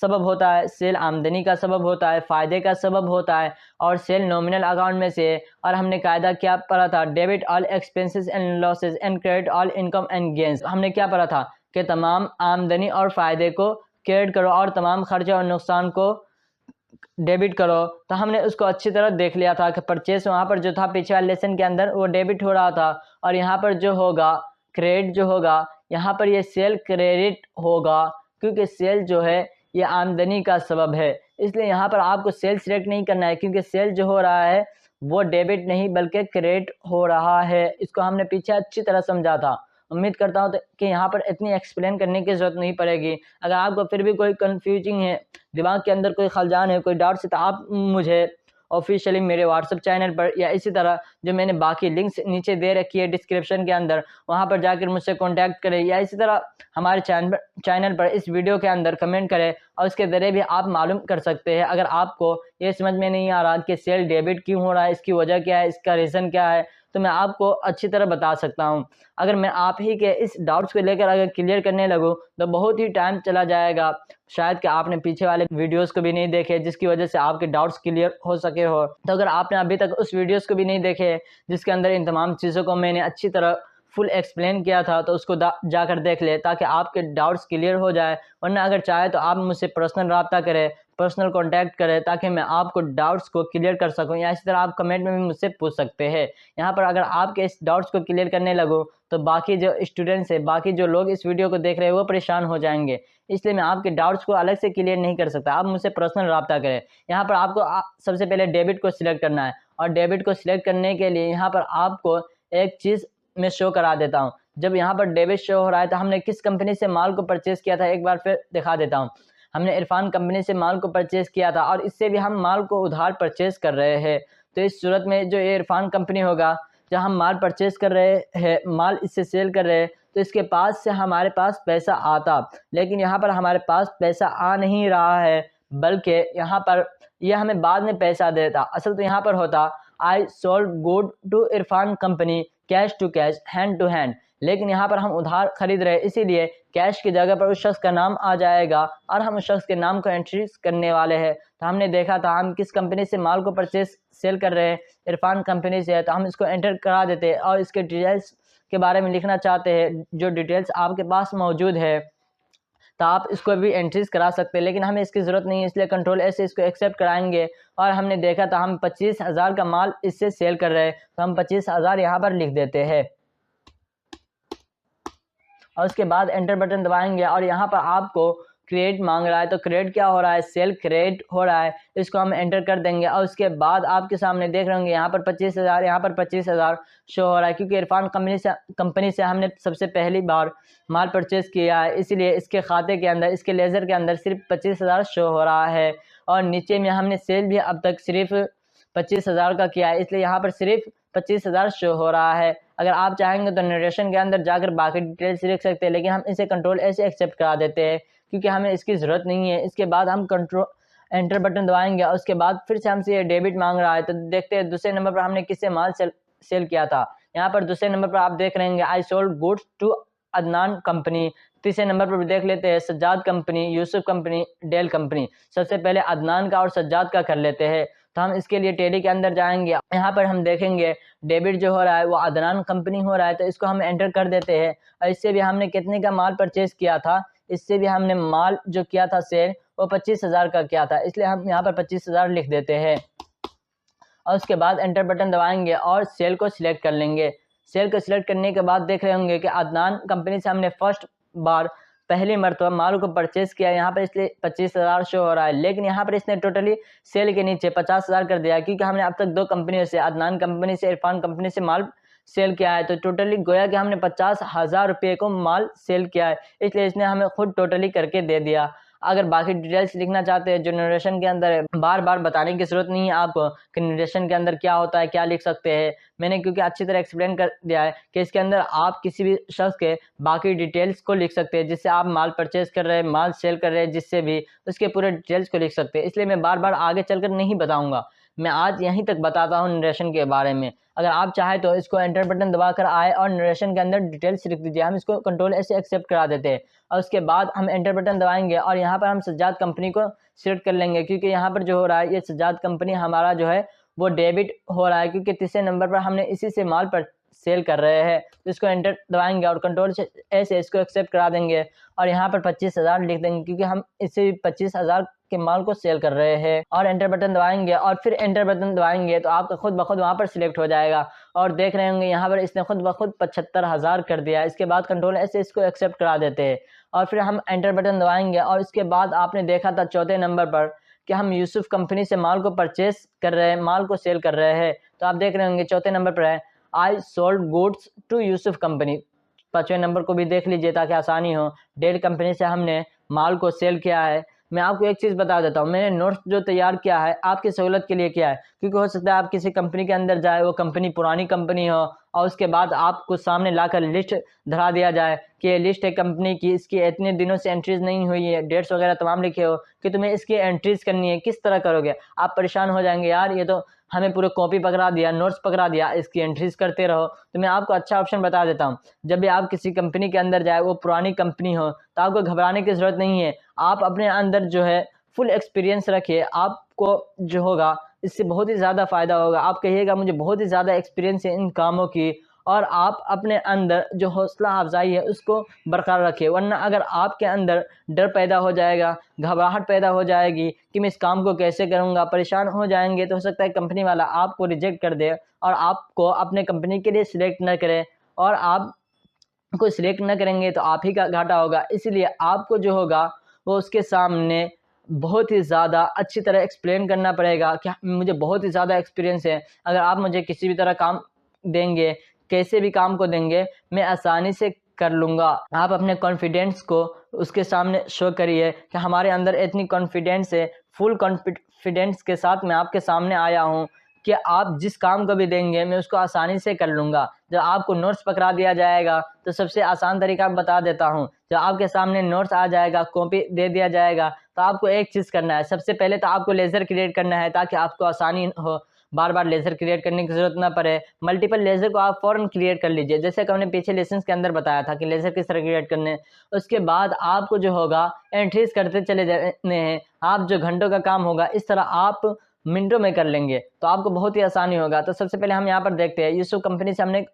A: सबब होता है, सेल आमदनी का सबब होता है, फ़ायदे का सबब होता है। और सेल नॉमिनल अकाउंट में से, और हमने कायदा क्या पढ़ा था, debit all expenses and losses and credit all income and gains. हमने क्या पढ़ा था कि तमाम आमदनी और फ़ायदे को क्रेडिट करो और तमाम खर्चे और नुकसान को डेबिट करो। तो हमने उसको अच्छी तरह देख लिया था कि परचेस वहाँ पर जो था पिछले वाले लेसन के अंदर वो डेबिट हो रहा था, और यहाँ पर जो होगा क्रेडिट जो होगा, यहाँ पर ये सेल क्रेडिट होगा, क्योंकि सेल जो है ये आमदनी का सबब है। इसलिए यहाँ पर आपको सेल सिलेक्ट नहीं करना है, क्योंकि सेल जो हो रहा है वो डेबिट नहीं बल्कि क्रेडिट हो रहा है। इसको हमने पीछे अच्छी तरह समझा था। उम्मीद करता हूँ कि यहाँ पर इतनी एक्सप्लेन करने की ज़रूरत नहीं पड़ेगी। अगर आपको फिर भी कोई कन्फ्यूजिंग है, दिमाग के अंदर कोई खलजान है, कोई डाउट्स है, तो आप मुझे ऑफिशियली मेरे व्हाट्सएप चैनल पर या इसी तरह जो मैंने बाकी लिंक्स नीचे दे रखी है डिस्क्रिप्शन के अंदर, वहाँ पर जाकर मुझसे कांटेक्ट करें, या इसी तरह हमारे चैनल पर इस वीडियो के अंदर कमेंट करें, और उसके ज़रिए भी आप मालूम कर सकते हैं। अगर आपको ये समझ में नहीं आ रहा कि सेल डेबिट क्यों हो रहा है, इसकी वजह क्या है, इसका रीज़न क्या है, तो मैं आपको अच्छी तरह बता सकता हूँ। अगर मैं आप ही के इस डाउट्स को लेकर अगर क्लियर करने लगूँ तो बहुत ही टाइम चला जाएगा, शायद कि आपने पीछे वाले वीडियोस को भी नहीं देखे जिसकी वजह से आपके डाउट्स क्लियर हो सके हो। तो अगर आपने अभी तक उस वीडियोस को भी नहीं देखे जिसके अंदर इन तमाम चीज़ों को मैंने अच्छी तरह फुल एक्सप्लेन किया था, तो उसको जाकर देख ले ताकि आपके डाउट्स क्लियर हो जाए। वरना अगर चाहे तो आप मुझसे पर्सनल रब्ता करें, पर्सनल कांटेक्ट करें, ताकि मैं आपको डाउट्स को क्लियर कर सकूं, या इसी तरह आप कमेंट में भी मुझसे पूछ सकते हैं। यहाँ पर अगर आपके इस डाउट्स को क्लियर करने लगो तो बाकी जो स्टूडेंट्स हैं, बाकी जो लोग इस वीडियो को देख रहे हैं, वो परेशान हो जाएंगे। इसलिए मैं आपके डाउट्स को अलग से क्लियर नहीं कर सकता, आप मुझसे पर्सनल रब्ता करें। यहाँ पर आपको सबसे पहले डेबिट को सिलेक्ट करना है, और डेबिट को सिलेक्ट करने के लिए यहाँ पर आपको एक चीज़ मैं शो करा देता हूँ। जब यहाँ पर डेबिट शो हो रहा है तो हमने किस कंपनी से माल को परचेज़ किया था, एक बार फिर दिखा देता हूँ। हमने इरफान कंपनी से माल को परचेज़ किया था, और इससे भी हम माल को उधार परचेज़ कर रहे हैं। तो इस सूरत में जो ये इरफान कंपनी होगा, जब हम माल परचेज़ कर रहे हैं, माल इससे सेल कर रहे हैं, तो इसके पास से हमारे पास पैसा आता, लेकिन यहाँ पर हमारे पास पैसा आ नहीं रहा है, बल्कि यहाँ पर यह हमें बाद में पैसा देता। असल तो यहाँ पर होता I sold good to Irfan company cash to cash, hand to hand, लेकिन यहाँ पर हम उधार खरीद रहे हैं, इसीलिए कैश की जगह पर उस शख्स का नाम आ जाएगा और हम उस शख्स के नाम को एंट्री करने वाले हैं। तो हमने देखा था हम किस कंपनी से माल को परचेस सेल कर रहे हैं, इरफान कंपनी से है, तो हम इसको एंटर करा देते हैं और इसके डिटेल्स के बारे में लिखना चाहते हैं, जो डिटेल्स आपके पास मौजूद है, तो आप इसको भी एंट्रीज करा सकते हैं, लेकिन हमें इसकी ज़रूरत नहीं है, इसलिए कंट्रोल ऐसे इसको एक्सेप्ट कराएंगे। और हमने देखा था हम 25,000 का माल इससे सेल कर रहे हैं, तो हम 25,000 यहाँ पर लिख देते हैं, और उसके बाद एंटर बटन दबाएंगे। और यहाँ पर आपको क्रेडिट मांग रहा है, तो क्रेडिट क्या हो रहा है, सेल क्रेडिट हो रहा है, इसको हम एंटर कर देंगे। और उसके बाद आपके सामने देख रहे होंगे यहाँ पर 25,000, यहाँ पर 25,000 शो हो रहा है, क्योंकि इरफान कंपनी से हमने सबसे पहली बार माल परचेज किया है, इसलिए इसके खाते के अंदर, इसके लेज़र के अंदर सिर्फ 25,000 शो हो रहा है। और नीचे में हमने सेल भी अब तक सिर्फ 25,000 का किया है, इसलिए यहाँ पर सिर्फ 25,000 शो हो रहा है। अगर आप चाहेंगे तो नरेशन के अंदर जाकर बाकी डिटेल्स लिख सकते हैं, लेकिन हम इसे कंट्रोल ऐसे एक्सेप्ट करा देते हैं क्योंकि हमें इसकी ज़रूरत नहीं है। इसके बाद हम कंट्रोल एंटर बटन दबाएंगे, और उसके बाद फिर से हमसे ये डेबिट मांग रहा है, तो देखते हैं दूसरे नंबर पर हमने किससे माल सेल किया था। यहाँ पर दूसरे नंबर पर आप देख रहे हैं I sold goods to Adnan company. तीसरे नंबर पर भी देख लेते हैं Sajjad company, Yusuf company, Dell company. सबसे पहले अदनान का और सज्जाद का कर लेते हैं, तो हम इसके लिए टेली के अंदर जाएंगे। यहाँ पर हम देखेंगे डेबिट जो हो रहा है वो अदनान कंपनी हो रहा है, तो इसको हम एंटर कर देते हैं। और इससे भी हमने कितने का माल परचेज किया था, इससे भी हमने माल जो किया था सेल वो 25,000 का किया था, इसलिए हम यहाँ पर 25,000 लिख देते हैं। और उसके बाद एंटर बटन दबाएंगे और सेल को सिलेक्ट कर लेंगे। सेल को सिलेक्ट करने के बाद देख रहे होंगे कि अदनान कंपनी से हमने फर्स्ट बार पहली मरतबा माल को परचेज किया, यहाँ पर इसलिए 25,000 शो हो रहा है, लेकिन यहाँ पर इसने टोटली सेल के नीचे 50,000 कर दिया, क्योंकि हमने अब तक दो कंपनियों से, अदनान कंपनी से, इरफान कंपनी से माल सेल किया है, तो टोटली गोया कि हमने 50,000 रुपये को माल सेल किया है, इसलिए इसने हमें खुद टोटली करके दे दिया। अगर बाकी डिटेल्स लिखना चाहते हैं जो नरेशन के अंदर है, बार बार बताने की ज़रूरत नहीं है आपको कि नरेशन के अंदर क्या होता है, क्या लिख सकते हैं। मैंने क्योंकि अच्छी तरह एक्सप्लेन कर दिया है कि इसके अंदर आप किसी भी शख्स के बाकी डिटेल्स को लिख सकते हैं, जिससे आप माल परचेज कर रहे हैं, माल सेल कर रहे हैं, जिससे भी उसके पूरे डिटेल्स को लिख सकते हैं। इसलिए मैं बार बार आगे चलकर नहीं बताऊँगा, मैं आज यहीं तक बताता हूँ नरेशन के बारे में। अगर आप चाहें तो इसको एंटर बटन दबाकर आए और नरेशन के अंदर डिटेल्स लिख दीजिए, हम इसको कंट्रोल ऐसे एक्सेप्ट करा देते हैं। और उसके बाद हम एंटर बटन दबाएंगे और यहाँ पर हम सज्जाद कंपनी को सिलेक्ट कर लेंगे, क्योंकि यहाँ पर जो हो रहा है ये सज्जाद कंपनी हमारा जो है वो डेबिट हो रहा है, क्योंकि तीसरे नंबर पर हमने इसी से माल पर सेल कर रहे हैं। तो इसको एंटर दबाएंगे और कंट्रोल से ऐसे इसको एक्सेप्ट करा देंगे और यहाँ पर 25,000 लिख देंगे, क्योंकि हम इससे 25,000 के माल को सेल कर रहे हैं। और एंटर बटन दबाएंगे और फिर एंटर बटन दबाएंगे तो आपका खुद ब खुद वहाँ पर सिलेक्ट हो जाएगा। और देख रहे होंगे यहाँ पर इसने खुद ब खुद 75,000 कर दिया। इसके बाद कंट्रोल ऐसे इसको एक्सेप्ट करा देते हैं और फिर हम एंटर बटन दबाएंगे। और इसके बाद आपने देखा था चौथे नंबर पर कि हम यूसुफ कंपनी से माल को परचेस कर रहे हैं, माल को सेल कर रहे हैं। तो आप देख रहे होंगे चौथे नंबर पर है I sold goods to Yusuf company. पाँचवें नंबर को भी देख लीजिए ताकि आसानी हो। डेल कंपनी से हमने माल को सेल किया है। मैं आपको एक चीज़ बता देता हूँ, मैंने नोट्स जो तैयार किया है आपकी सहूलत के लिए किया है, क्योंकि हो सकता है आप किसी कंपनी के अंदर जाए, वो कंपनी पुरानी कंपनी हो और उसके बाद आपको सामने लाकर लिस्ट धरा दिया जाए कि ये लिस्ट है कंपनी की, इसकी इतने दिनों से एंट्रीज नहीं हुई है, डेट्स वगैरह तमाम लिखे हो कि तुम्हें इसकी एंट्रीज करनी है, किस तरह करोगे? आप परेशान हो जाएंगे, यार ये तो हमें पूरे कॉपी पकड़ा दिया, नोट्स पकड़ा दिया, इसकी एंट्रीज करते रहो। तो मैं आपको अच्छा ऑप्शन बता देता हूँ, जब भी आप किसी कंपनी के अंदर जाए, वो पुरानी कंपनी हो, तो आपको घबराने की ज़रूरत नहीं है। आप अपने अंदर जो है फुल एक्सपीरियंस रखिए, आपको जो होगा इससे बहुत ही ज़्यादा फ़ायदा होगा। आप कहिएगा मुझे बहुत ही ज़्यादा एक्सपीरियंस है इन कामों की और आप अपने अंदर जो हौसला अफजाई है उसको बरकरार रखिए। वरना अगर आपके अंदर डर पैदा हो जाएगा, घबराहट पैदा हो जाएगी कि मैं इस काम को कैसे करूँगा, परेशान हो जाएंगे, तो हो सकता है कंपनी वाला आपको रिजेक्ट कर दे और आपको अपने कंपनी के लिए सिलेक्ट न करे, और आप को सिलेक्ट न करेंगे तो आप ही का घाटा होगा। इसलिए आपको जो होगा वो उसके सामने बहुत ही ज़्यादा अच्छी तरह एक्सप्लेन करना पड़ेगा कि मुझे बहुत ही ज़्यादा एक्सपीरियंस है, अगर आप मुझे किसी भी तरह काम देंगे, कैसे भी काम को देंगे, मैं आसानी से कर लूँगा। आप अपने कॉन्फिडेंस को उसके सामने शो करिए कि हमारे अंदर इतनी कॉन्फिडेंस है, फुल कॉन्फिडेंस के साथ मैं आपके सामने आया हूँ कि आप जिस काम को भी देंगे मैं उसको आसानी से कर लूँगा। जब आपको नोट्स पकड़ा दिया जाएगा तो सबसे आसान तरीका मैं बता देता हूँ। जब आपके सामने नोट्स आ जाएगा, कॉपी दे दिया जाएगा, तो आपको एक चीज़ करना है। सबसे पहले तो आपको लेज़र क्रिएट करना है ताकि आपको आसानी हो, बार बार लेज़र क्रिएट करने की ज़रूरत ना पड़े। मल्टीपल लेज़र को आप फ़ौरन क्रिएट कर लीजिए, जैसे कि हमने पीछे लेसन्स के अंदर बताया था कि लेज़र किस तरह क्रिएट करने। उसके बाद आपको जो होगा एंट्रीज करते चले जाने हैं। आप जो घंटों का काम होगा इस तरह आप मिनटों में कर लेंगे, तो आपको बहुत ही आसानी होगा। तो सबसे पहले हम यहाँ पर देखते हैं, यूसुफ कंपनी से हमने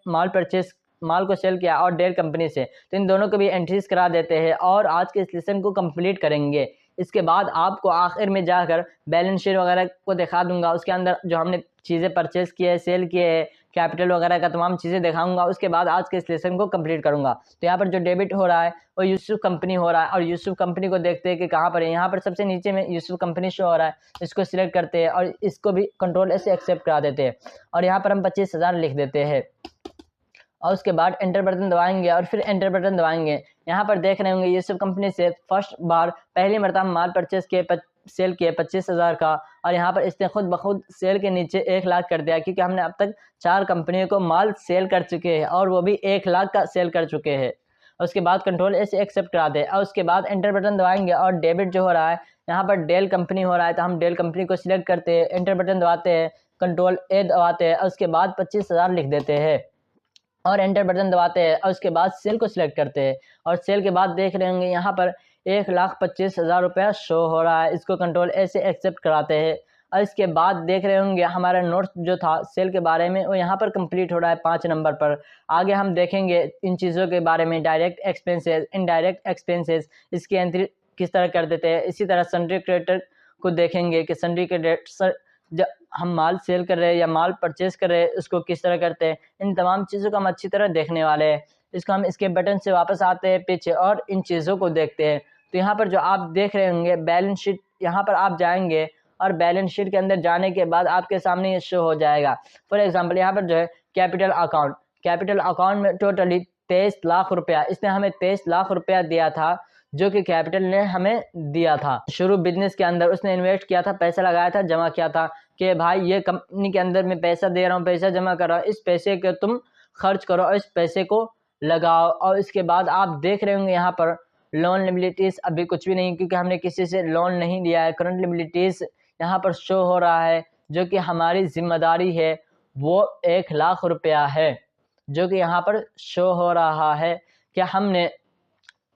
A: माल को सेल किया और डेल कंपनी से, तो इन दोनों को भी एंट्रीज करा देते हैं और आज के इस लेसन को कंप्लीट करेंगे। इसके बाद आपको आखिर में जाकर बैलेंस शीट वगैरह को दिखा दूंगा, उसके अंदर जो हमने चीज़ें परचेस किए हैं, सेल किए हैं, कैपिटल वगैरह का तमाम चीज़ें दिखाऊंगा। उसके बाद आज के इस लेसन को कंप्लीट करूंगा। तो यहाँ पर जो डेबिट हो रहा है वो यूसुफ कंपनी हो रहा है, और यूसुफ कंपनी को देखते हैं कि कहाँ पर है। यहाँ पर सबसे नीचे में यूसुफ कंपनी शो हो रहा है, इसको सिलेक्ट करते हैं और इसको भी कंट्रोल ऐसे एक्सेप्ट करा देते हैं और यहाँ पर हम 25,000 लिख देते हैं और उसके बाद एंटर बटन दबाएंगे और फिर एंटर बटन दबाएंगे। यहाँ पर देख रहे होंगे यूसुफ कंपनी से फर्स्ट बार पहली मरतबा माल परचेस किए, सेल किए 25,000 का, और यहाँ पर इसने खुद ब खुद सेल के नीचे 1 लाख कर दिया, क्योंकि हमने अब तक 4 कंपनियों को माल सेल कर चुके हैं और वो भी 1 लाख का सेल कर चुके हैं। उसके बाद कंट्रोल ऐसे एक्सेप्ट करा दे और उसके बाद एंटर बटन दबाएंगे और डेबिट जो हो रहा है यहाँ पर डेल कंपनी हो रहा है, तो हम डेल कंपनी को सिलेक्ट करते हैं, एंटर बटन दबाते हैं, कंट्रोल ए दबाते हैं और उसके बाद 25,000 लिख देते हैं और एंटर बटन दबाते हैं और उसके बाद सेल को सिलेक्ट करते हैं और सेल के बाद देख रहे होंगे यहाँ पर 1,25,000 रुपया शो हो रहा है। इसको कंट्रोल ए से एक्सेप्ट कराते हैं और इसके बाद देख रहे होंगे हमारा नोट्स जो था सेल के बारे में वो यहाँ पर कंप्लीट हो रहा है 5 नंबर पर। आगे हम देखेंगे इन चीज़ों के बारे में, डायरेक्ट एक्सपेंसेस, इनडायरेक्ट एक्सपेंसेस, इसकी एंट्री किस तरह कर देते हैं। इसी तरह सन्ड्री क्रेडिटर को देखेंगे कि सन्ड्री क्रेडिटर जब हम माल सेल कर रहे हैं या माल परचेस कर रहे हैं उसको किस तरह करते हैं। इन तमाम चीज़ों को हम अच्छी तरह देखने वाले हैं। इसको हम इसके बटन से वापस आते हैं पीछे और इन चीज़ों को देखते हैं। तो यहाँ पर जो आप देख रहे होंगे बैलेंस शीट, यहाँ पर आप जाएंगे और बैलेंस शीट के अंदर जाने के बाद आपके सामने ये शो हो जाएगा। फॉर एग्जांपल यहाँ पर जो है कैपिटल अकाउंट में टोटली 23 लाख रुपया, इसने हमें 23 लाख रुपया दिया था जो कि कैपिटल ने हमें दिया था। शुरू बिजनेस के अंदर उसने इन्वेस्ट किया था, पैसा लगाया था, जमा किया था कि भाई ये कंपनी के अंदर मैं पैसा दे रहा हूँ, पैसा जमा कर रहा हूँ, इस पैसे को तुम खर्च करो और इस पैसे को लगाओ। और इसके बाद आप देख रहे होंगे यहाँ पर लोन लिबिलिटीज़ अभी कुछ भी नहीं, क्योंकि हमने किसी से लोन नहीं लिया है। करंट लिबिलिटीज़ यहाँ पर शो हो रहा है, जो कि हमारी जिम्मेदारी है, वो 1 लाख रुपया है जो कि यहाँ पर शो हो रहा है कि हमने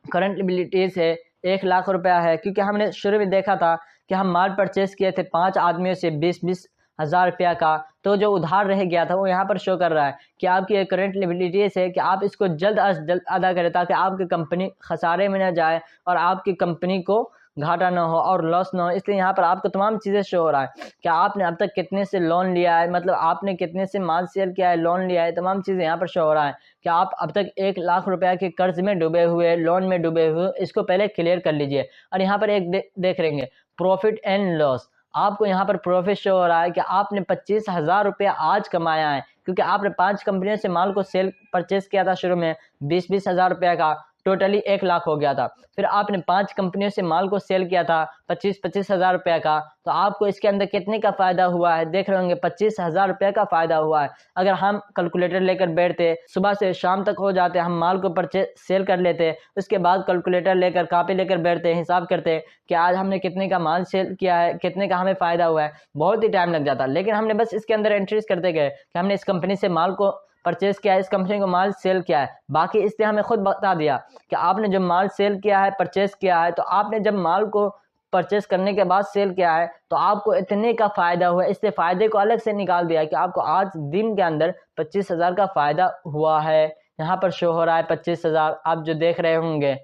A: करंट लिबिलिटीज़ है 1 लाख रुपया है, क्योंकि हमने शुरू में देखा था कि हम माल परचेस किए थे 5 आदमियों से 20-20 हज़ार रुपया का, तो जो उधार रह गया था वो यहाँ पर शो कर रहा है कि आपकी एक करंट लिबिलिटीज़ है कि आप इसको जल्द अज जल्द अदा करें ताकि आपकी कंपनी खसारे में न जाए और आपकी कंपनी को घाटा ना हो और लॉस ना हो। इसलिए यहाँ पर आपको तमाम चीज़ें शो हो रहा है कि आपने अब तक कितने से लोन लिया है, मतलब आपने कितने से माल सेल किया है, लोन लिया है, तमाम चीज़ें यहाँ पर शो हो रहा है कि आप अब तक 1 लाख रुपया के कर्ज में डूबे हुए, लोन में डूबे हुए, इसको पहले क्लियर कर लीजिए। और यहाँ पर एक देख रहेंगे प्रॉफिट एंड लॉस, आपको यहाँ पर प्रॉफिट शो हो रहा है कि आपने 25,000 रुपया आज कमाया है, क्योंकि आपने 5 कंपनियों से माल को सेल परचेस किया था शुरू में 20-20 हज़ार रुपया का, टोटली 1 लाख हो गया था। फिर आपने 5 कंपनियों से माल को सेल किया था 25-25 हज़ार रुपये का, तो आपको इसके अंदर कितने का फ़ायदा हुआ है देख रहे होंगे, 25,000 रुपये का फ़ायदा हुआ है। अगर हम कैलकुलेटर लेकर बैठते, सुबह से शाम तक हो जाते, हम माल को सेल कर लेते, उसके बाद कैलकुलेटर लेकर कापी लेकर बैठते, हिसाब करते कि आज हमने कितने का माल सेल किया है, कितने का हमें फ़ायदा हुआ है, बहुत ही टाइम लग जाता। लेकिन हमने बस इसके अंदर एंट्रीज करते गए कि हमने इस कंपनी से माल को परचेस किया है, इस कंपनी को माल सेल किया है, बाकी इसने हमें खुद बता दिया कि आपने जब माल सेल किया है, परचेस किया है, तो आपने जब माल को परचेस करने के बाद सेल किया है तो आपको इतने का फ़ायदा हुआ, इसलिए फ़ायदे को अलग से निकाल दिया कि आपको आज दिन के अंदर 25,000 का फ़ायदा हुआ है। यहाँ पर शो हो रहा है 25,000 आप जो देख रहे होंगे,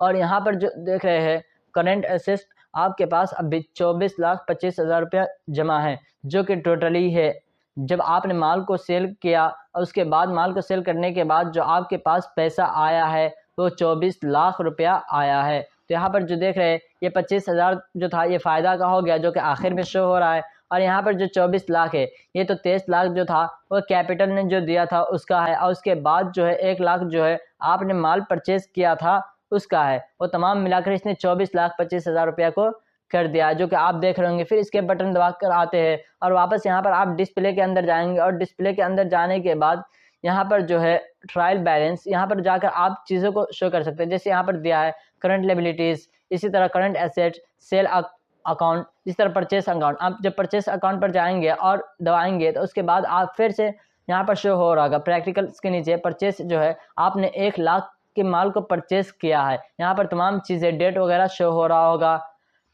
A: और यहाँ पर जो देख रहे हैं करेंट एसेट्स आपके पास अभी 24,25,000 रुपया जमा है, जो कि टोटली है जब आपने माल को सेल किया और उसके बाद माल को सेल करने के बाद जो आपके पास पैसा आया है वो 24 लाख रुपया आया है। तो यहाँ पर जो देख रहे हैं ये 25,000 जो था ये फ़ायदा का हो गया, जो कि आखिर में शो हो रहा है, और यहाँ पर जो 24 लाख है ये तो 23 लाख जो था वो कैपिटल ने जो दिया था उसका है, और उसके बाद जो है 1 लाख जो है आपने माल परचेज़ किया था उसका है। वो तमाम मिलाकर इसने 24,25,000 रुपया को कर दिया, जो कि आप देख रहे होंगे। फिर इसके बटन दबा कर आते हैं और वापस यहाँ पर आप डिस्प्ले के अंदर जाएंगे, और डिस्प्ले के अंदर जाने के बाद यहाँ पर जो है ट्रायल बैलेंस, यहाँ पर जाकर आप चीज़ों को शो कर सकते हैं। जैसे यहाँ पर दिया है करंट लायबिलिटीज़, इसी तरह करंट एसेट्स, सेल अकाउंट, इस तरह परचेस अकाउंट। आप जब परचेस अकाउंट पर जाएंगे और दबाएंगे तो उसके बाद आप फिर से यहाँ पर शो हो रहा होगा प्रैक्टिकल्स के नीचे परचेस जो है आपने 1 लाख के माल को परचेस किया है। यहाँ पर तमाम चीज़ें डेट वगैरह शो हो रहा होगा।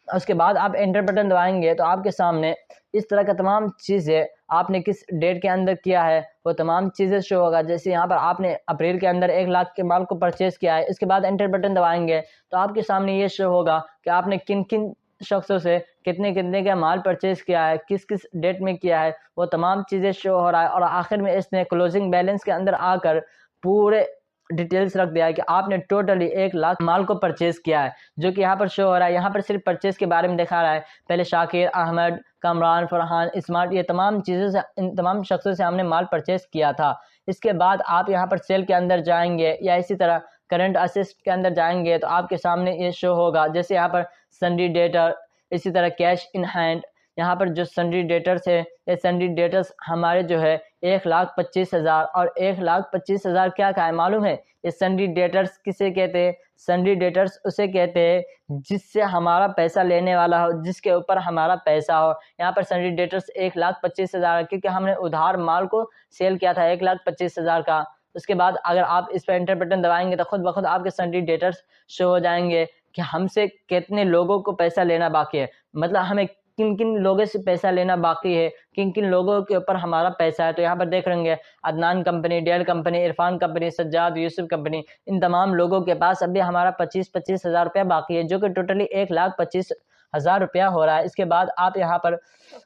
A: उसके बाद आप एंटर बटन दबाएंगे तो आपके सामने इस तरह का तमाम चीज़ें आपने किस डेट के अंदर किया है वो तमाम चीज़ें शो होगा। जैसे यहाँ पर आपने अप्रैल के अंदर 1 लाख के माल को परचेस किया है, इसके बाद एंटर बटन दबाएंगे तो आपके सामने ये शो होगा कि आपने किन किन शख्सों से कितने कितने का माल परचेस किया है, किस किस डेट में किया है, वो तमाम चीज़ें शो हो रहा है। और आखिर में इसने क्लोजिंग बैलेंस के अंदर आकर पूरे डिटेल्स रख दिया है कि आपने टोटली 1 लाख माल को परचेज किया है, जो कि यहाँ पर शो हो रहा है। यहाँ पर सिर्फ परचेज के बारे में दिखा रहा है। पहले शाकिर, अहमद, कमरान, फरहान, स्मार्ट, ये तमाम चीज़ों से, इन तमाम शख्सों से हमने माल परचेज किया था। इसके बाद आप यहाँ पर सेल के अंदर जाएंगे या इसी तरह करंट असेट्स के अंदर जाएंगे तो आपके सामने ये शो होगा। जैसे यहाँ पर सन्डी डेटर, इसी तरह कैश इन हैंड, यहाँ पर जो सन्डी डेटर्स है ये सन्डी डेटर्स हमारे जो है 1,25,000, और 1,25,000 क्या का है मालूम है? ये सन्डी डेटर्स किसे कहते हैं? सन्डी डेटर्स उसे कहते हैं जिससे हमारा पैसा लेने वाला हो, जिसके ऊपर हमारा पैसा हो। यहाँ पर सन्डी डेटर्स 1,25,000 क्योंकि हमने उधार माल को सेल किया था 1,25,000 का। उसके बाद अगर आप इस पर एंटर बटन दबाएंगे तो खुद ब खुद आपके सन्डी डेटर्स शो हो जाएंगे कि हमसे कितने लोगों को पैसा लेना बाकी है, मतलब हमें किन किन लोगों से पैसा लेना बाकी है, किन किन लोगों के ऊपर हमारा पैसा है। तो यहाँ पर देख रहे होंगे Adnan company, Dell company, Irfan company, Sajjad, Yusuf company, इन तमाम लोगों के पास अभी हमारा 25,000 रुपया बाकी है, जो कि टोटली 1,25,000 रुपया हो रहा है। इसके बाद आप यहाँ पर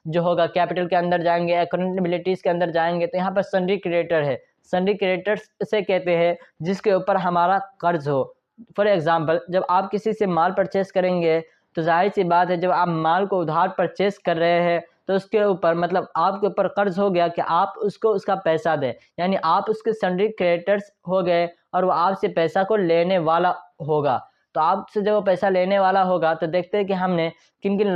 A: जो होगा कैपिटल के अंदर जाएंगे, अकाउंटेबिलिटीज़ के अंदर जाएंगे तो यहाँ पर सन्डी क्रेडिटर है। सन्डी क्रेडिटर्स से कहते हैं जिसके ऊपर हमारा कर्ज हो। फॉर एग्जाम्पल जब आप किसी से माल परचेस करेंगे तो जाहिर सी बात है जब आप माल को उधार परचेस कर रहे हैं तो उसके ऊपर मतलब आपके ऊपर कर्ज हो गया कि आप उसको उसका पैसा दें, यानी आप उसके सन्डी क्रेडिटर्स हो गए और वो आपसे पैसा को लेने वाला होगा। तो आपसे जब वो पैसा लेने वाला होगा तो देखते हैं कि हमने किन किन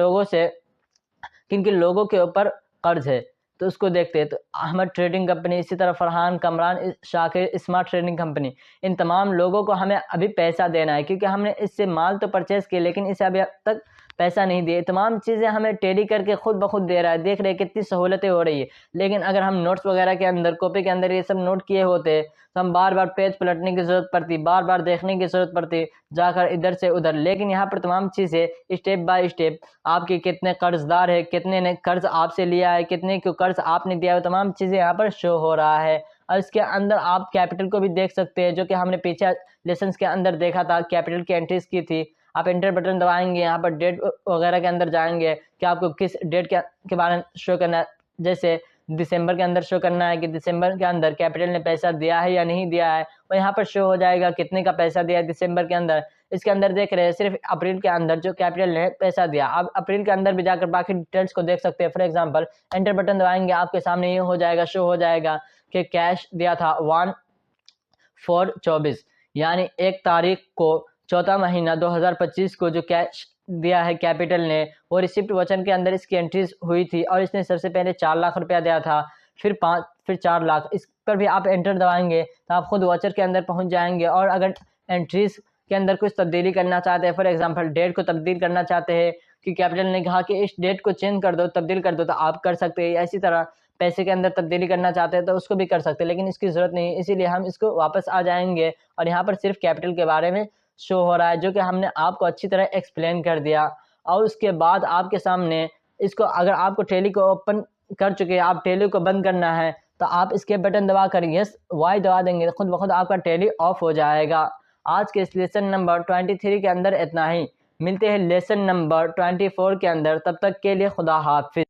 A: लोगों के ऊपर कर्ज है, तो उसको देखते हैं। तो अहमद ट्रेडिंग कंपनी, इसी तरह Farhan, Kamran, Shakir, smart trading company, इन तमाम लोगों को हमें अभी पैसा देना है क्योंकि हमने इससे माल तो परचेस किया लेकिन इसे अभी तक पैसा नहीं दिए। तमाम चीज़ें हमें टैली करके खुद ब खुद दे रहा है। देख रहे हैं कितनी सहूलतें हो रही है। लेकिन अगर हम नोट्स वगैरह के अंदर, कॉपी के अंदर ये सब नोट किए होते तो हम बार बार पेज पलटने की ज़रूरत पड़ती, बार बार देखने की ज़रूरत पड़ती, जाकर इधर से उधर। लेकिन यहाँ पर तमाम चीज़ें स्टेप बाय स्टेप, आपके कितने कर्जदार है, कितने ने कर्ज आपसे लिया है, कितने को कर्ज आपने दिया है, तमाम चीज़ें यहाँ पर शो हो रहा है। और इसके अंदर आप कैपिटल को भी देख सकते हैं, जो कि हमने पीछे लेसन्स के अंदर देखा था, कैपिटल की एंट्रीज की थी। आप एंटर बटन दबाएंगे, यहाँ पर डेट वगैरह के अंदर जाएंगे कि आपको किस डेट के बारे में शो करना है। जैसे दिसंबर के अंदर शो करना है कि दिसंबर के अंदर कैपिटल ने पैसा दिया है या नहीं दिया है, और यहाँ पर शो हो जाएगा कितने का पैसा दिया है दिसंबर के अंदर। इसके अंदर देख रहे हैं सिर्फ अप्रैल के अंदर जो कैपिटल ने पैसा दिया। आप अप्रैल के अंदर भी जाकर बाकी डिटेल्स को देख सकते हैं। फॉर एग्जांपल एंटर बटन दबाएंगे, आपके सामने ये हो जाएगा, शो हो जाएगा कि कैश दिया था 1/4/24, यानी 1 तारीख को चौथा महीना 2025 को जो कैश दिया है कैपिटल ने, वो रिसिप्ट वचन के अंदर इसकी एंट्रीज हुई थी। और इसने सबसे पहले 4 लाख रुपया दिया था, फिर 5, फिर 4 लाख। इस पर भी आप एंटर दबाएंगे तो आप खुद वॉचर के अंदर पहुंच जाएंगे। और अगर एंट्रीज के अंदर कुछ तब्दीली करना चाहते हैं, फॉर एग्जांपल डेट को तब्दील करना चाहते हैं कि कैपिटल ने कहा कि इस डेट को चेंज कर दो, तब्दील कर दो, तो आप कर सकते हैं। इसी तरह पैसे के अंदर तब्दीली करना चाहते हैं तो उसको भी कर सकते हैं, लेकिन इसकी ज़रूरत नहीं, इसीलिए हम इसको वापस आ जाएंगे। और यहाँ पर सिर्फ कैपिटल के बारे में शो हो रहा है, जो कि हमने आपको अच्छी तरह एक्सप्लेन कर दिया। और उसके बाद आपके सामने इसको, अगर आपको टेली को ओपन कर चुके हैं, आप टेली को बंद करना है तो आप इसके बटन दबा कर यस वाई दबा देंगे तो खुद ब खुद आपका टेली ऑफ हो जाएगा। आज के इस लेसन नंबर 23 के अंदर इतना ही। मिलते हैं लेसन नंबर 24 के अंदर, तब तक के लिए खुदा हाफिज।